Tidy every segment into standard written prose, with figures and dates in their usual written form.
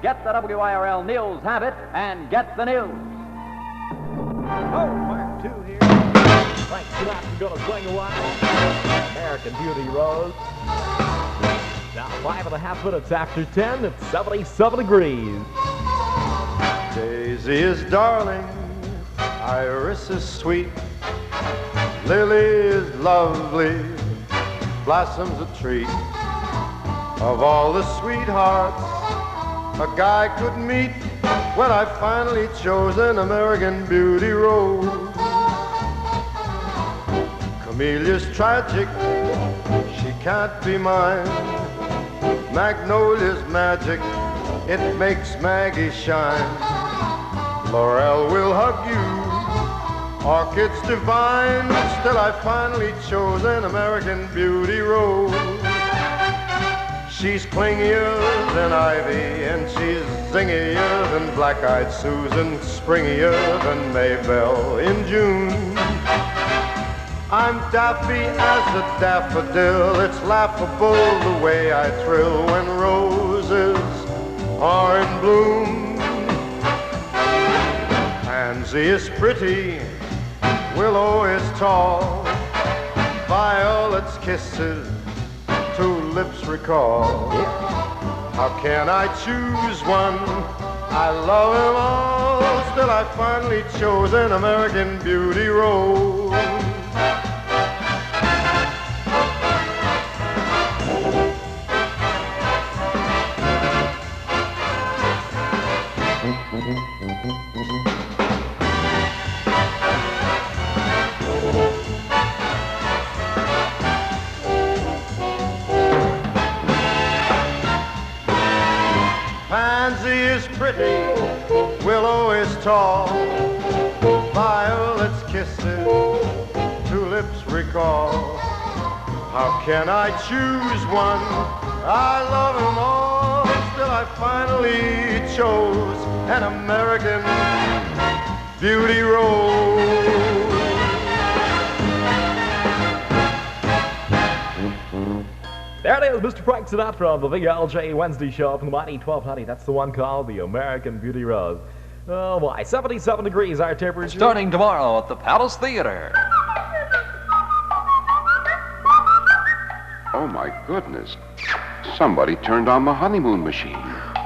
Get the WIRL news habit and get the news. Oh, part 2 here. Frank Sinatra's gonna sing a while. American Beauty Rose. Now 5.5 minutes after 10, it's 77 degrees. Daisy is darling, Iris is sweet, Lily is lovely, Blossom's a treat. Of all the sweethearts a guy could meet, when I finally chose an American Beauty Rose. Camelia's tragic, she can't be mine. Magnolia's magic, it makes Maggie shine. Laurel will hug you, orchids divine, still I finally chose an American Beauty Rose. She's clingier than ivy, and she's zingier than black-eyed Susan, springier than Maybelle in June. I'm daffy as a daffodil, it's laughable the way I thrill when roses are in bloom. Pansy is pretty, willow is tall, violet's kisses tulips recall. How can I choose one? I love them all, still I finally chose an American Beauty Rose. Pansy is pretty, willow is tall, violet's kisses, tulips recall. How can I choose one? I love them all, still I finally chose an American Beauty Rose. There it is, Mr. Frank Sinatra on the VLJ Wednesday show from the mighty 1290. That's the one called the American Beauty Rose. Oh boy, 77 degrees our temperature. Starting tomorrow at the Palace Theater. Oh my goodness. Somebody turned on the honeymoon machine.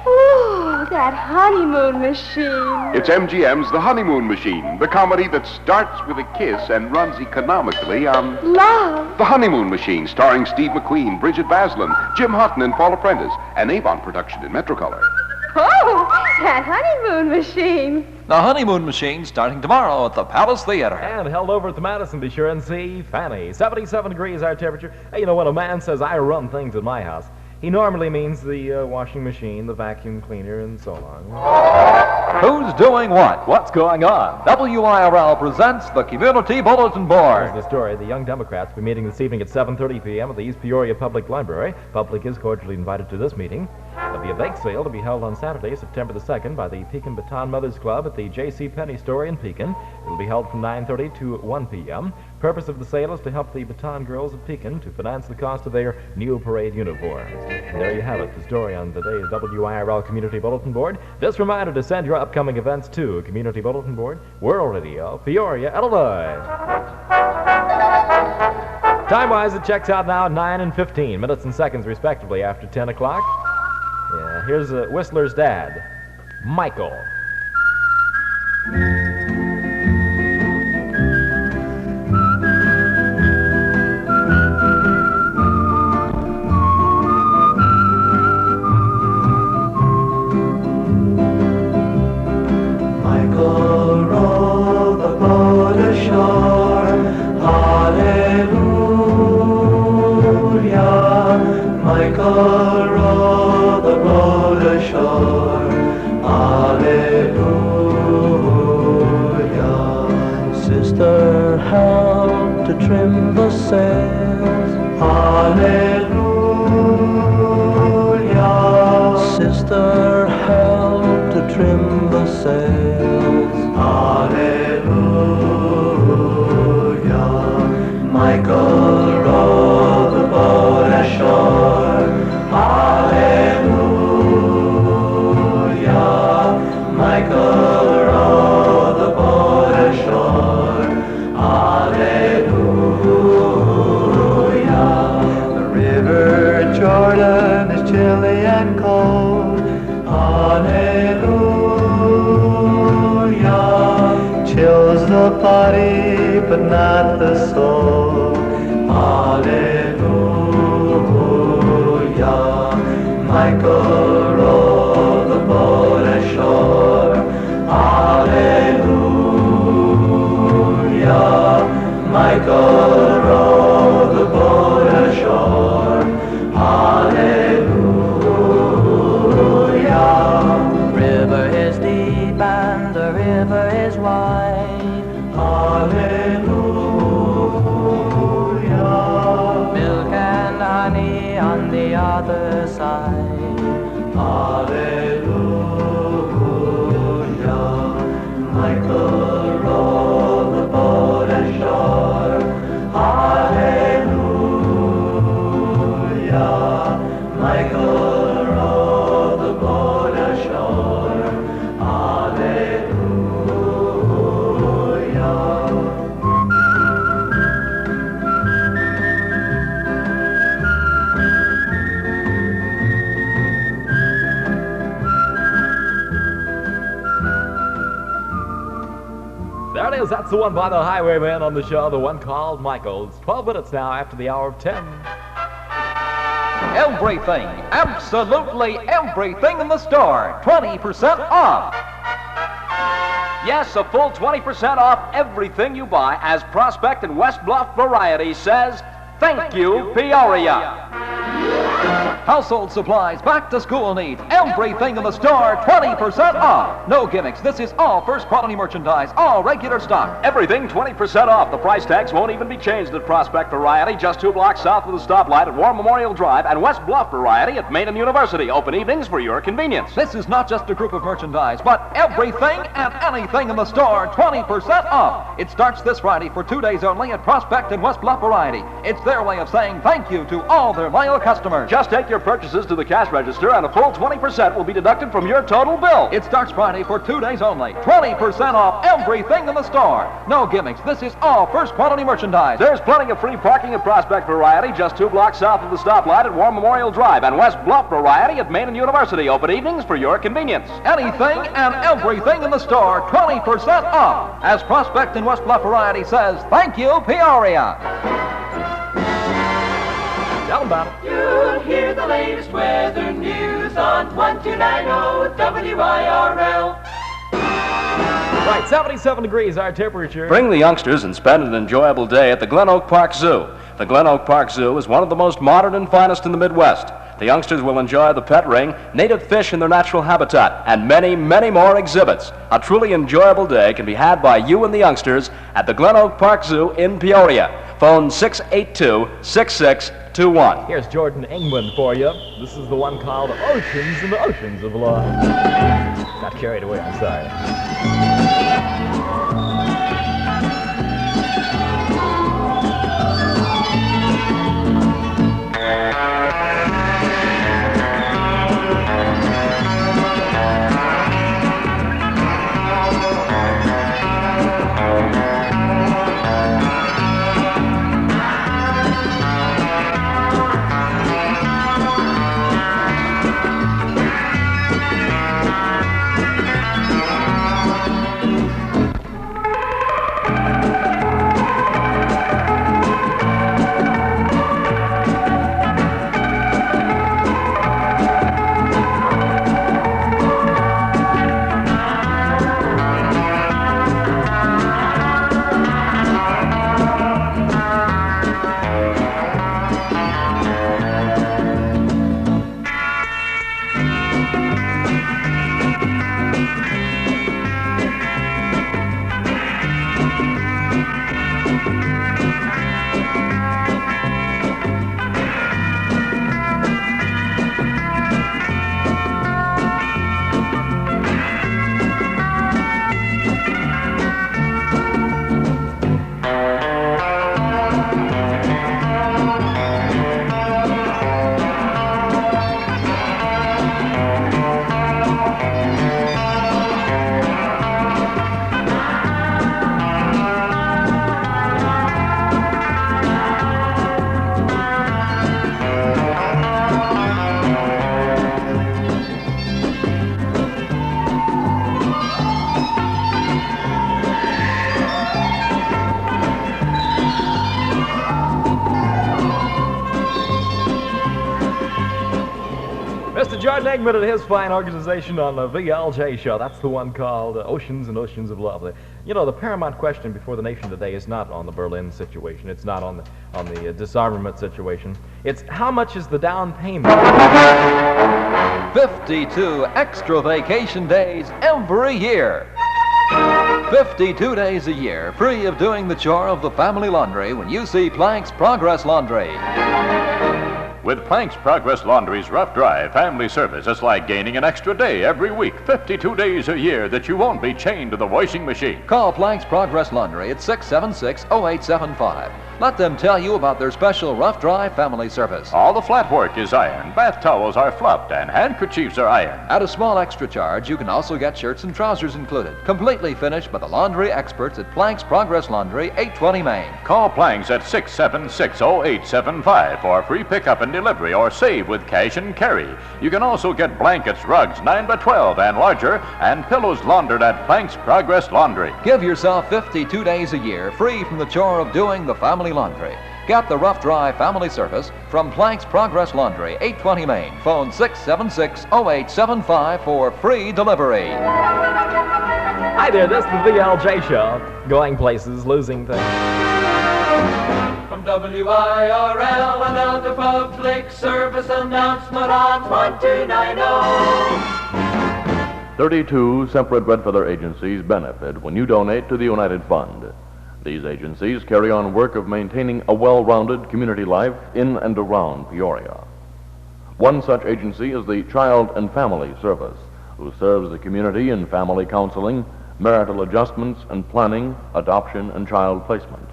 Ooh, that honeymoon machine. It's MGM's The Honeymoon Machine, the comedy that starts with a kiss and runs economically on Love. The Honeymoon Machine, starring Steve McQueen, Bridget Baslin, Jim Hutton, and Paula Prentice, an Avon production in Metrocolor. Oh, that honeymoon machine. The Honeymoon Machine starting tomorrow at the Palace Theater. And held over at the Madison, be sure and see Fanny. 77 degrees our temperature. Hey, you know, when a man says, I run things in my house, he normally means the washing machine, the vacuum cleaner, and so on. Who's doing what? What's going on? WIRL presents the Community Bulletin Board. Here's the story. The Young Democrats will be meeting this evening at 7:30 p.m. at the East Peoria Public Library. Public is cordially invited to this meeting. There'll be a bake sale to be held on Saturday, September the 2nd, by the Pekin Baton Mothers Club at the J.C. Penney store in Pekin. It'll be held from 9:30 to 1 p.m. Purpose of the sale is to help the Baton girls of Pekin to finance the cost of their new parade uniforms. And there you have it, the story on today's WIRL Community Bulletin Board. Just a reminder to send your upcoming events to Community Bulletin Board, WIRL Radio, Peoria, Illinois. Time-wise, it checks out now at 9 and 15 minutes and seconds, respectively, after 10 o'clock. Yeah, here's Whistler's dad, Michael. Michael rowed the boat ashore, hallelujah. Michael rowed the boat ashore, hallelujah. Sister helped to trim the sails, hallelujah. Sister helped to trim the sails, hallelujah. Michael rowed the boat ashore, hallelujah. me on the other side. Hallelujah, Michael row the boat ashore. Hallelujah, Michael row the boat ashore. Hallelujah. There it is. That's the one by the highwayman on the show, the one called Michael. It's 12 minutes now after the hour of 10. Everything, absolutely everything in the store, 20% off. Yes, a full 20% off everything you buy as Prospect and West Bluff Variety says, thank you, Peoria. Household supplies, back to school needs, everything in the store, 20% off. No gimmicks. This is all first quality merchandise, all regular stock. Everything 20% off. The price tags won't even be changed at Prospect Variety, just 2 blocks south of the stoplight at War Memorial Drive, and West Bluff Variety at Main and University. Open evenings for your convenience. This is not just a group of merchandise, but everything and anything in the store, 20% off. It starts this Friday for 2 days only at Prospect and West Bluff Variety. It's their way of saying thank you to all their loyal customers. Just take your purchases to the cash register and a full 20% will be deducted from your total bill. It starts Friday for 2 days only. 20% off everything in the store. No gimmicks. This is all first quality merchandise. There's plenty of free parking at Prospect Variety, just 2 blocks south of the stoplight at War Memorial Drive, and West Bluff Variety at Main and University. Open evenings for your convenience. Anything and everything in the store, 20% off. As Prospect and West Bluff Variety says, thank you, Peoria. Tell them about it. You'll hear the latest weather news on 1290 WIRL. Right, 77 degrees our temperature. Bring the youngsters and spend an enjoyable day at the Glen Oak Park Zoo. The Glen Oak Park Zoo is one of the most modern and finest in the Midwest. The youngsters will enjoy the pet ring, native fish in their natural habitat, and many, many more exhibits. A truly enjoyable day can be had by you and the youngsters at the Glen Oak Park Zoo in Peoria. Phone 682-6621. Here's Jordan England for you. This is the one called Oceans and Oceans of Love. Not carried away, I'm sorry. Mr. Jordan Engman and his fine organization on the VLJ show. That's the one called Oceans and Oceans of Love. You know, the paramount question before the nation today is not on the Berlin situation. It's not on the disarmament situation. It's how much is the down payment? 52 extra vacation days every year. 52 days a year, free of doing the chore of the family laundry when you see Plank's Progress Laundry. With Planks Progress Laundry's Rough Dry Family Service, it's like gaining an extra day every week, 52 days a year that you won't be chained to the washing machine. Call Planks Progress Laundry at 676-0875. Let them tell you about their special Rough Dry Family Service. All the flat work is ironed, bath towels are fluffed, and handkerchiefs are ironed. At a small extra charge, you can also get shirts and trousers included, completely finished by the laundry experts at Planks Progress Laundry, 820 Main. Call Planks at 676-0875 for free pickup and delivery, or save with cash and carry. You can also get blankets, rugs 9x12 and larger, and pillows laundered at Planks Progress Laundry. Give yourself 52 days a year free from the chore of doing the family laundry. Get the Rough Dry Family Service from Planks Progress Laundry, 820 Main. Phone 676-0875 for free delivery. Hi there, this is the VLJ show. Going places, losing things. From WIRL, an Elder Public Service announcement on 1290. 32 separate Red Feather agencies benefit when you donate to the United Fund. These agencies carry on work of maintaining a well-rounded community life in and around Peoria. One such agency is the Child and Family Service, who serves the community in family counseling, marital adjustments and planning, adoption and child placement.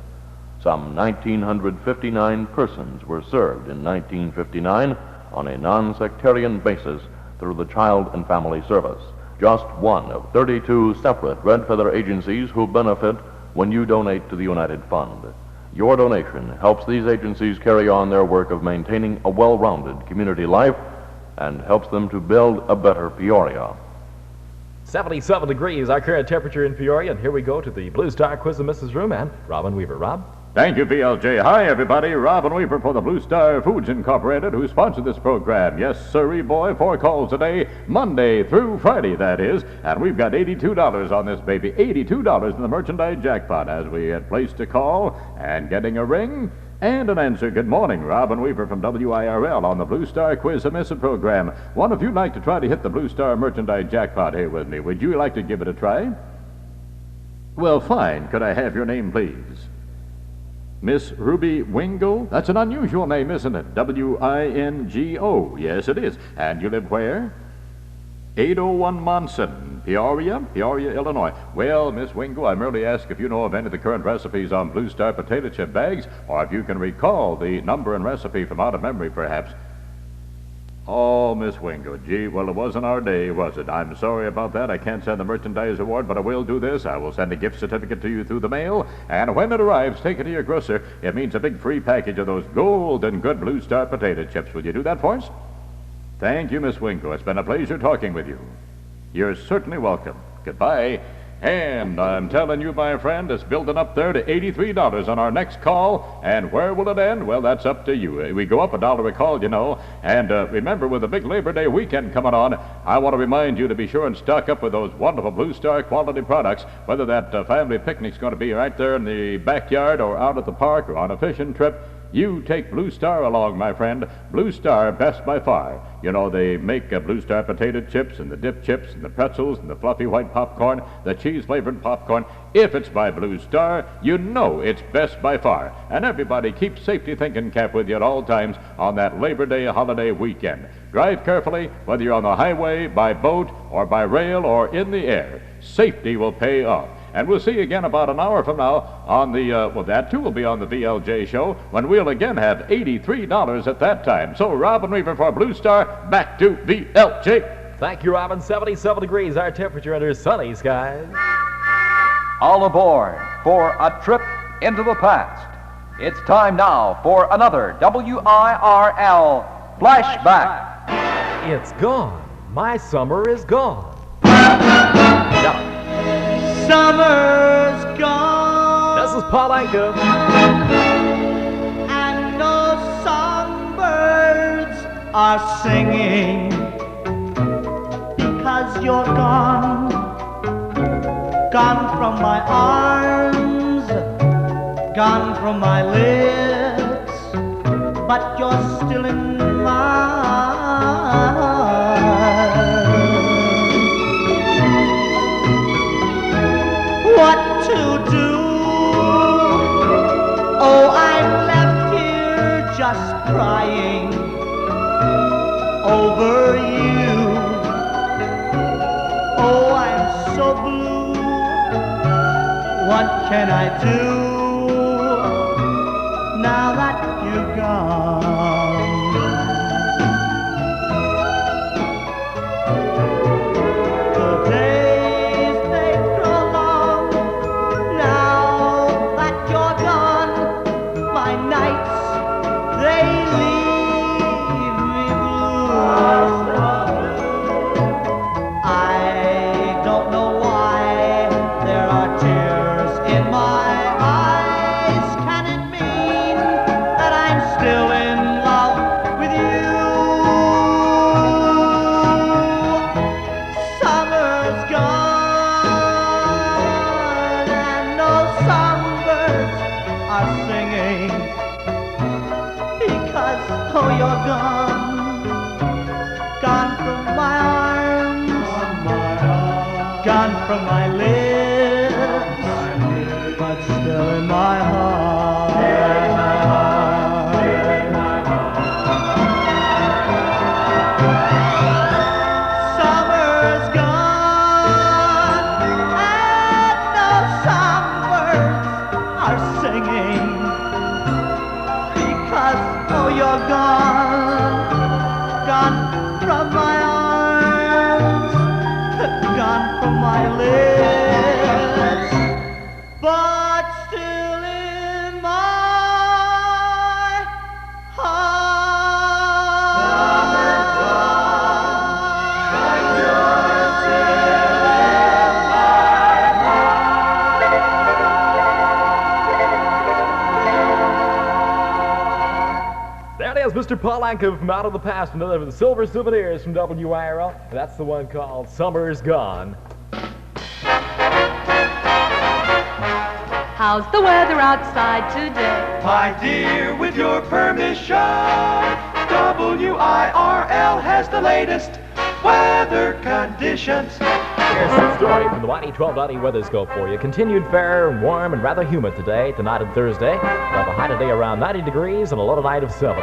Some 1,959 persons were served in 1959 on a non-sectarian basis through the Child and Family Service, just one of 32 separate Red Feather agencies who benefit when you donate to the United Fund. Your donation helps these agencies carry on their work of maintaining a well-rounded community life and helps them to build a better Peoria. 77 degrees, our current temperature in Peoria, and here we go to the Blue Star Quiz of Mrs. Room and Robin Weaver. Rob? Thank you, VLJ. Hi, everybody. Robin Weaver for the Blue Star Foods Incorporated, who sponsored this program. Yes, sirree, boy, 4 calls a day, Monday through Friday, that is. And we've got $82 on this baby. $82 in the merchandise jackpot as we had placed a call and getting a ring and an answer. Good morning, Robin Weaver from WIRL on the Blue Star Quiz Submissive program. One of you'd like to try to hit the Blue Star merchandise jackpot here with me. Would you like to give it a try? Well, fine. Could I have your name, please? Miss Ruby Wingo? That's an unusual name, isn't it? W-I-N-G-O. Yes, it is. And you live where? 801 Monson, Peoria, Illinois. Well, Miss Wingo, I merely ask if you know of any of the current recipes on Blue Star potato chip bags, or if you can recall the number and recipe from out of memory, perhaps. Oh, Miss Wingo, gee, well, it wasn't our day, was it? I'm sorry about that. I can't send the merchandise award, but I will do this. I will send a gift certificate to you through the mail, and when it arrives, take it to your grocer. It means a big free package of those golden good Blue Star potato chips. Will you do that for us? Thank you, Miss Wingo. It's been a pleasure talking with you. You're certainly welcome. Goodbye. And I'm telling you, my friend, it's building up there to $83 on our next call. And where will it end? Well, that's up to you. We go up $1 a call, you know. And remember, with the big Labor Day weekend coming on, I want to remind you to be sure and stock up with those wonderful Blue Star quality products, whether that family picnic's going to be right there in the backyard or out at the park or on a fishing trip. You take Blue Star along, my friend. Blue Star, best by far. You know, they make Blue Star potato chips and the dip chips and the pretzels and the fluffy white popcorn, the cheese-flavored popcorn. If it's by Blue Star, you know it's best by far. And everybody keep safety thinking cap with you at all times on that Labor Day holiday weekend. Drive carefully, whether you're on the highway, by boat, or by rail, or in the air. Safety will pay off. And we'll see you again about an hour from now on the, that too will be on the VLJ show, when we'll again have $83 at that time. So, Robin Weaver for Blue Star, back to VLJ. Thank you, Robin. 77 degrees, our temperature under sunny skies. All aboard for a trip into the past. It's time now for another WIRL Flashback. It's gone. My summer is gone. Yeah. Summer's gone. This is Paul Anka. And no songbirds are singing because you're gone. Gone from my arms, gone from my lips, but you're still in mine. What to do? Oh, I'm left here just crying over you. Oh, I'm so blue. What can I do now that you're gone? The days they grow long now that you're gone. My nights they leave me blue. I don't know why there are tears in my eyes. Can it mean that I'm still in love with you? Summer's gone and no songbirds are singing because, oh, you're gone, gone from my arms, gone from my lips, but still in my heart. Summer's gone and no songbirds are singing because, oh, you're gone, gone from my arms, gone from my lips, but still in my heart. There it is, Mr. Polanka from Out of the Past, another of the silver souvenirs from WIRL. That's the one called Summer's Gone. How's the weather outside today? My dear, with your permission, WIRL has the latest weather conditions. Here's the story from the Mighty 1290 Weather Scope for you. Continued fair and warm and rather humid today, tonight and Thursday. We'll have a high today around 90 degrees and a low tonight of 70.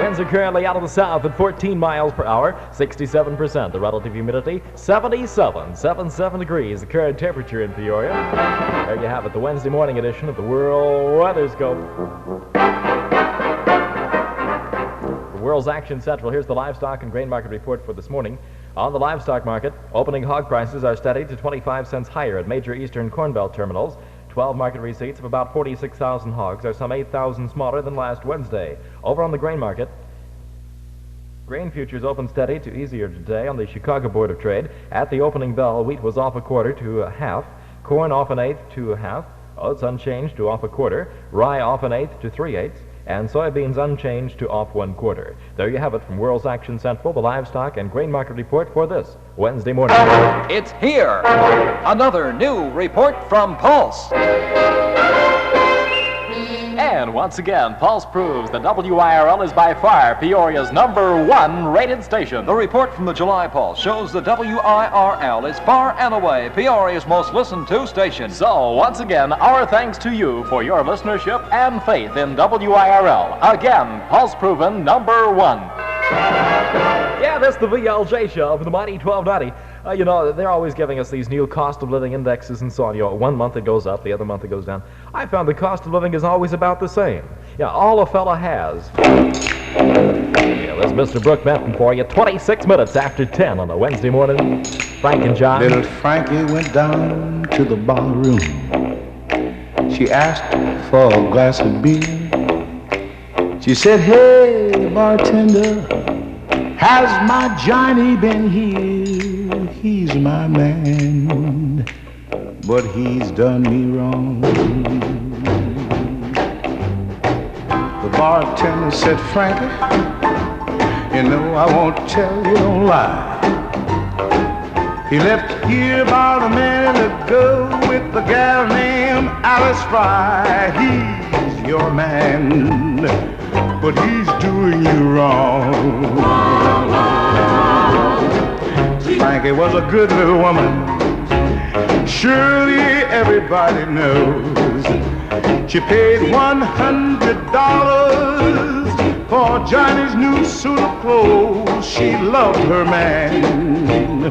Winds are currently out of the south at 14 miles per hour, 67%. The relative humidity, 77 degrees. The current temperature in Peoria. There you have it, the Wednesday morning edition of the WIRL Weather Scope. For WIRL's Action Central, here's the livestock and grain market report for this morning. On the livestock market, opening hog prices are steady to 25 cents higher at major eastern Corn Belt terminals. 12 market receipts of about 46,000 hogs are some 8,000 smaller than last Wednesday. Over on the grain market, grain futures opened steady to easier today on the Chicago Board of Trade. At the opening bell, wheat was off a quarter to a half, corn off an eighth to a half, oats unchanged to off a quarter, rye off an eighth to 3/8, and soybeans unchanged to off 1/4. There you have it from WIRL's Action Central, the livestock and grain market report for this Wednesday morning. It's here. Another new report from Pulse. And once again, Pulse proves that WIRL is by far Peoria's #1 rated station. The report from the July Pulse shows that WIRL is far and away Peoria's most listened to station. So, once again, our thanks to you for your listenership and faith in WIRL. Again, Pulse proven #1. Yeah, this is the VLJ show from the Mighty 1290. You know, they're always giving us these new cost of living indexes and so on. You know, one month it goes up, the other month it goes down. I found the cost of living is always about the same. Yeah, all a fella has. Yeah, there's Mr. Brooke Benton for you. 26 minutes after 10 on a Wednesday morning. Frank and John. Little Frankie went down to the bar room. She asked for a glass of beer. She said, "Hey, bartender, has my Johnny been here? He's my man, but he's done me wrong." The bartender said, "Frankie, you know I won't tell you no lie. He left here about a minute ago with a gal named Alice Fry. He's your man, but he's doing you wrong." Frankie was a good little woman, surely everybody knows. She paid $100 for Johnny's new suit of clothes. She loved her man,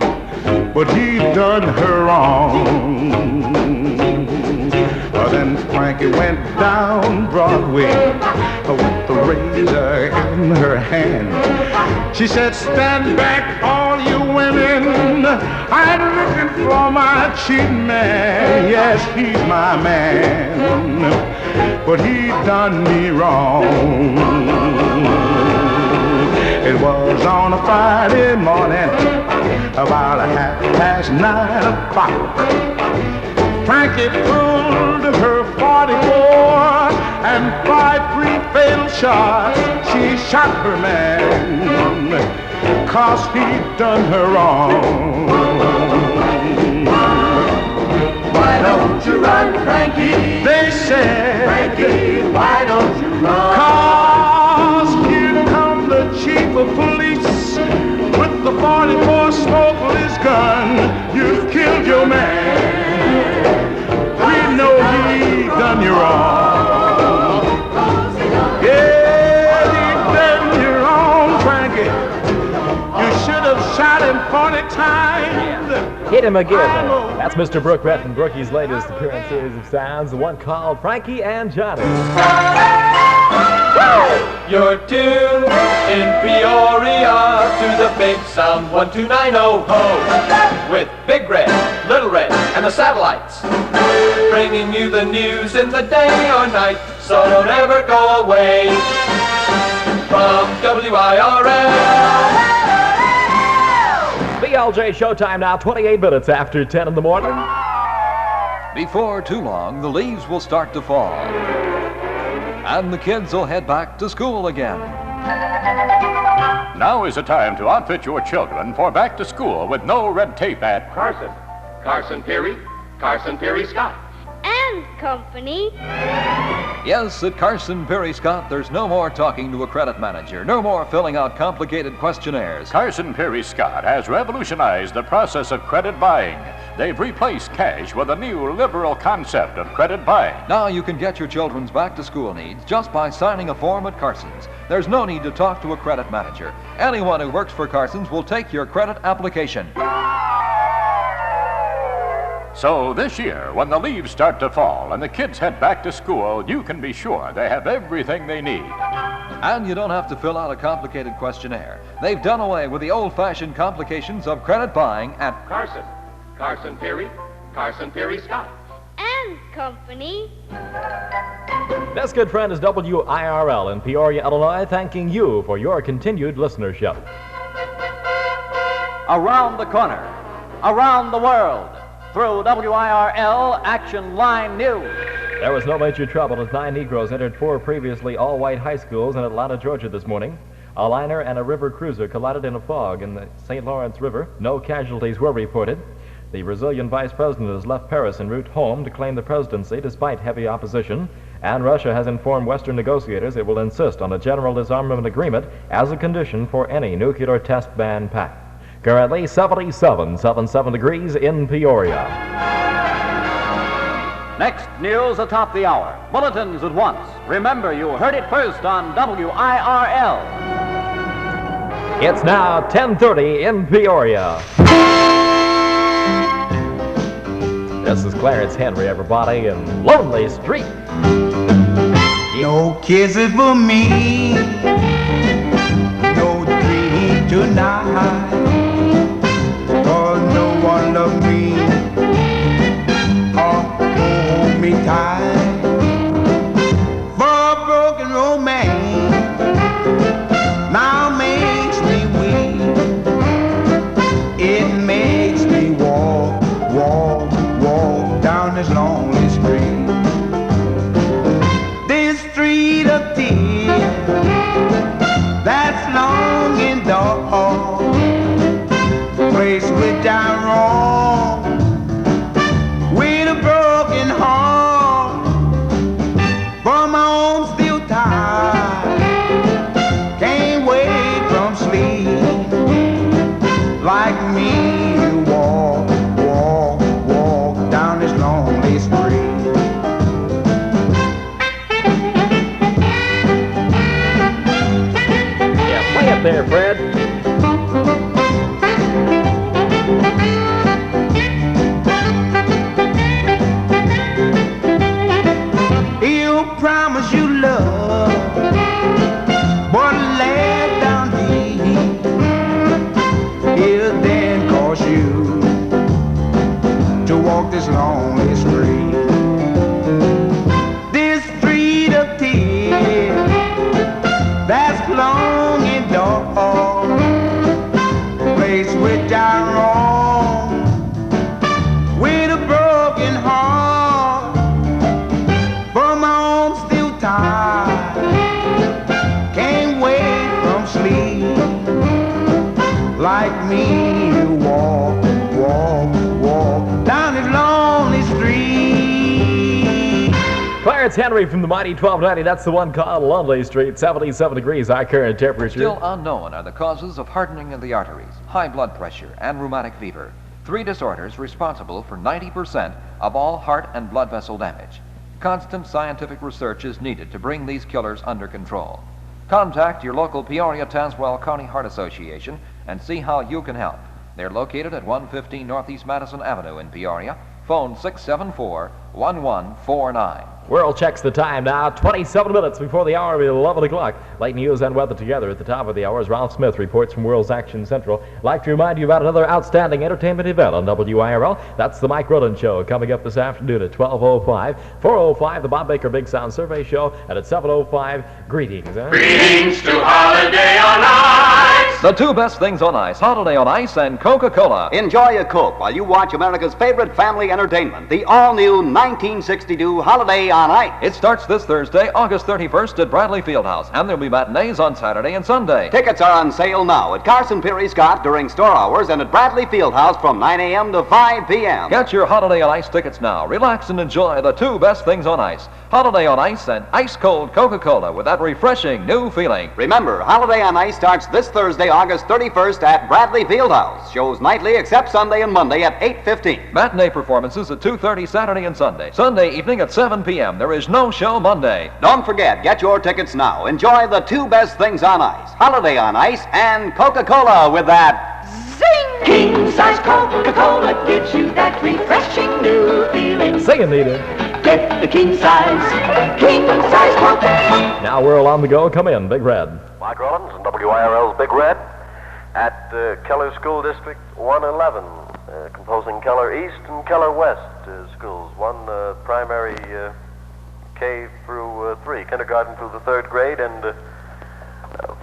but he done her wrong. Then Frankie went down Broadway with the razor in her hand. She said, stand back, all you women. I'm looking for my cheating man. Yes, he's my man, but he done me wrong. It was on a Friday morning, about 9:30. Frankie pulled her 44 and 5 fatal shots. She shot her man, 'cause he done her wrong. Why don't you run, Frankie? They said, Frankie, why don't you run? 'Cause here come the chief of police with the 44 smokeless gun. You've killed your man. We know he done you wrong. Yeah, he done you wrong, Frankie. You should have shot him 40 times. Hit him again. That's Mr. Brooke Retton, Brookie's latest appearance series of sounds, the one called Frankie and Johnny. You're tuned in Peoria to the big sound 1290 ho, with Big Red, Little Red, and the satellites, bringing you the news in the day or night, so don't ever go away from WIRL. VLJ showtime now, 28 minutes after 10 in the morning. Before too long, the leaves will start to fall, and the kids will head back to school again. Now is the time to outfit your children for back to school with no red tape at Carson Perry Scott. And company. Yes, at Carson Perry Scott, there's no more talking to a credit manager, no more filling out complicated questionnaires. Carson Perry Scott has revolutionized the process of credit buying. They've replaced cash with a new liberal concept of credit buying. Now you can get your children's back-to-school needs just by signing a form at Carson's. There's no need to talk to a credit manager. Anyone who works for Carson's will take your credit application. So this year, when the leaves start to fall and the kids head back to school, you can be sure they have everything they need. And you don't have to fill out a complicated questionnaire. They've done away with the old-fashioned complications of credit buying at Carson Perry Scott. And company. This good friend is WIRL in Peoria, Illinois, thanking you for your continued listenership. Around the corner, around the world, through WIRL Action Line News. There was no major trouble as 9 Negroes entered 4 previously all-white high schools in Atlanta, Georgia this morning. A liner and a river cruiser collided in a fog in the St. Lawrence River. No casualties were reported. The Brazilian vice president has left Paris en route home to claim the presidency despite heavy opposition. And Russia has informed Western negotiators it will insist on a general disarmament agreement as a condition for any nuclear test ban pact. Currently 77 degrees in Peoria. Next, news atop the hour. Bulletins at once. Remember, you heard it first on WIRL. It's now 10:30 in Peoria. This is Clarence Henry, everybody, in Lonely Street. No kisses for me, no dream tonight, 'cause no one loved me or hold me tight. For a broken romance now makes me weak. It makes me walk down this lonely street. This street of tears out there, Fred. He'll promise you love, but lay down deep. He'll then cause you to walk this lonely street. This street of tears that's long and dark, place which I roam with a broken heart. But my own still tired, can't wake from sleep. Like me, you walk down this lonely street. Clarence Henry from the mighty 1290. That's the one called Lonely Street. 77 degrees, our current temperature. Still unknown are the causes of hardening of the arteries, high blood pressure, and rheumatic fever. 3 disorders responsible for 90% of all heart and blood vessel damage. Constant scientific research is needed to bring these killers under control. Contact your local Peoria-Tazewell County Heart Association and see how you can help. They're located at 115 Northeast Madison Avenue in Peoria. Phone 674-1149. WIRL checks the time now, 27 minutes before the hour of 11 o'clock. Late news and weather together at the top of the hour as Ralph Smith reports from WIRL's Action Central. Like to remind you about another outstanding entertainment event on WIRL. That's the Mike Rudden Show coming up this afternoon at 12:05. 4:05, the Bob Baker Big Sound Survey Show, and at 7:05, greetings. Greetings to Holiday on Ice. The 2 best things on ice, Holiday on Ice and Coca-Cola. Enjoy a Coke while you watch America's favorite family entertainment, the all-new 1962 Holiday on Ice. It starts this Thursday, August 31st at Bradley Fieldhouse, and there'll be matinees on Saturday and Sunday. Tickets are on sale now at Carson Peary Scott during store hours and at Bradley Fieldhouse from 9 a.m. to 5 p.m. Get your Holiday on Ice tickets now. Relax and enjoy the 2 best things on ice, Holiday on Ice and ice-cold Coca-Cola with that refreshing new feeling. Remember, Holiday on Ice starts this Thursday, August 31st at Bradley Fieldhouse. Shows nightly except Sunday and Monday at 8:15. Matinee performances at 2:30 Saturday and Sunday. Sunday evening at 7 p.m. There is no show Monday. Don't forget, get your tickets now. Enjoy the 2 best things on ice, Holiday on Ice and Coca-Cola with that zing! King-size Coca-Cola gives you that refreshing new feeling. Sing it, Nita. Get the king-size Coca-Cola. Now WIRL on the go. Come in, Big Red. Mike Rollins and WIRL's Big Red at Keller School District 111, composing Keller East and Keller West schools. One primary K through 3, kindergarten through the 3rd grade, and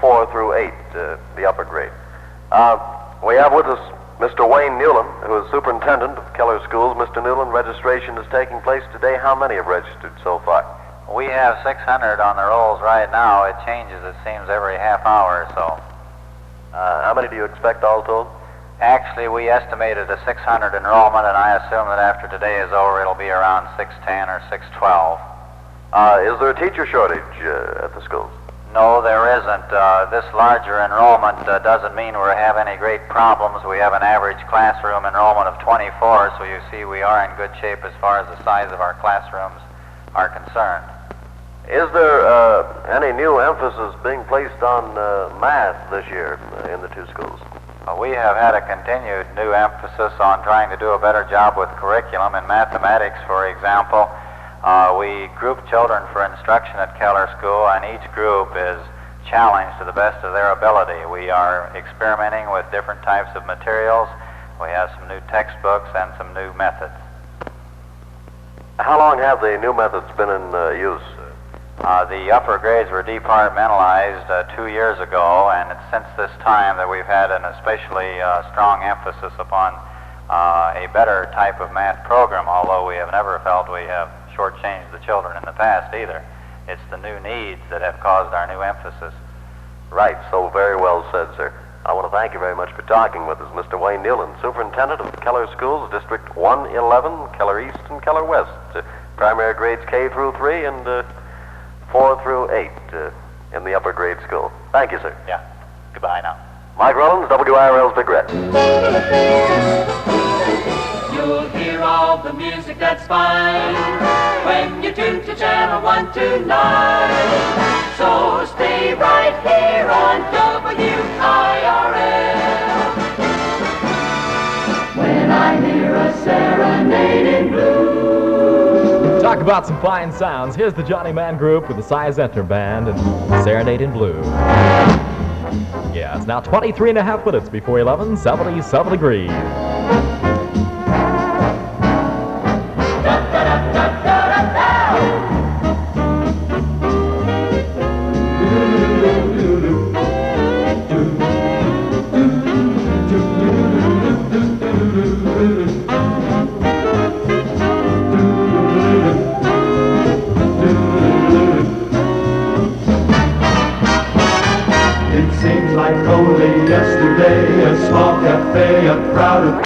4 through 8, the upper grade. We have with us Mr. Wayne Newland, who is superintendent of Keller Schools. Mr. Newland, registration is taking place today. How many have registered so far? We have 600 on the rolls right now. It changes, it seems, every half hour or so. How many do you expect all told? Actually, we estimated a 600 enrollment, and I assume that after today is over, it'll be around 610 or 612. Is there a teacher shortage at the schools? No, there isn't. This larger enrollment doesn't mean we have any great problems. We have an average classroom enrollment of 24, so you see we are in good shape as far as the size of our classrooms are concerned. Is there any new emphasis being placed on math this year in the 2 schools? We have had a continued new emphasis on trying to do a better job with curriculum. In mathematics, for example, we group children for instruction at Keller School, and each group is challenged to the best of their ability. We are experimenting with different types of materials. We have some new textbooks and some new methods. How long have the new methods been in use? The upper grades were departmentalized 2 years ago, and it's since this time that we've had an especially strong emphasis upon a better type of math program, although we have never felt we have shortchanged the children in the past either. It's the new needs that have caused our new emphasis. Right, so very well said, sir. I want to thank you very much for talking with us, Mr. Wayne Newland, Superintendent of Keller Schools, District 111, Keller East and Keller West. Primary grades K through 3 and 4 through 8 in the upper grade school. Thank you, sir. Yeah. Goodbye now. Mike Rollins, WIRL's Big Red. You'll hear all the music that's fine when you tune to Channel 129. So stay right here on WIRL. about some fine sounds. Here's the Johnny Mann Group with the Size Enter Band and Serenade in Blue. Yeah, it's now 23 and a half minutes before 11, 77 degrees. It seems like only yesterday, a small cafe, a crowded